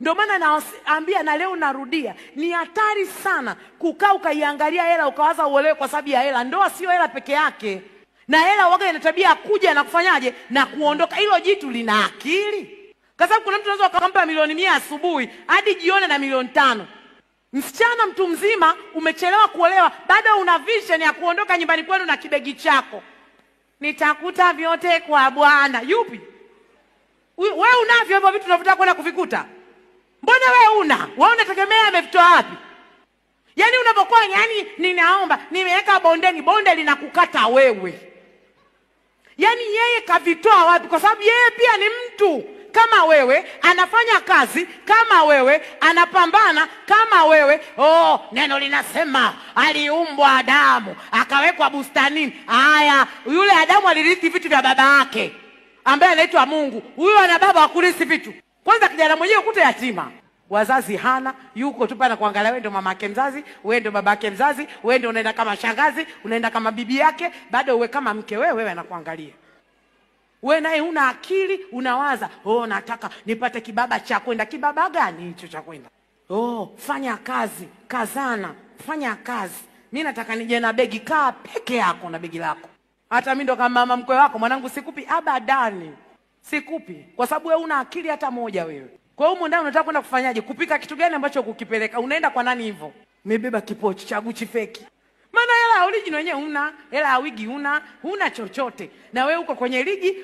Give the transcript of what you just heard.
Ndio maana naambia na leo narudia, ni hatari sana kukaa ukaiangalia hela ukawaza uolewe kwa sababu ya hela. Ndoa sio hela peke yake. Na hela waga ina tabia kuja na kufanyaje na kuondoka. Hilo jitu lina akili. Kwa sababu kuna mtu anaweza akampa milioni 100 asubuhi hadi jioni na milioni 5. Msichana mtu mzima umechelewa kuolewa, bado una vision ya kuondoka nyumbani kwenu na kibegi chako. Nitakuta vyote kwa Bwana. Yupi? Wewe unavyo hivyo vitu unavotaka kwenda kuvikuta? Mbona wewe wewe unategemea amevitoa wapi? Yaani unapokuwa ninaomba, nimeweka bondeni, bonde linakukata wewe. Yaani yeye kavitoa wapi? Kwa sababu yeye pia ni mtu kama wewe, anafanya kazi kama wewe, anapambana kama wewe. Neno linasema aliumbwa Adamu, akawekwa bustanini. Haya, yule Adamu alirithi vitu vya baba yake ambaye anaitwa Mungu. Huyo ana baba wa kurithi vitu. Kwanza kijana mwenyewe kuta yatima. Wazazi hana, yuko tu pana kuangalia. Wewe ndio mama yake mzazi, wewe ndio baba yake mzazi, wewe ndio unaenda kama shangazi, unaenda kama bibi yake, bado uwe kama mke wewe anakuangalia. Wewe naye una akili, unawaza, nataka nipate kibaba cha kwenda. Kibaba gani hicho cha kwenda? Fanya kazi, kazana, fanya kazi. Mimi nataka nije na begi, kaa peke yako na begi lako. Hata mimi ndo kama mama mkwe wako, mwanangu sikupi abadani. Sikupi kwa sababu wewe una akili hata moja wewe. Kwa hiyo ndani unataka kwenda kufanyaje? Kupika kitu gani ambacho kukipeleka? Unaenda kwa nani hivyo? Umebeba kipochi cha Gucci fake. Maana hela original yenyewe huna, hela ya wigi huna chochote. Na wewe uko kwenye ligi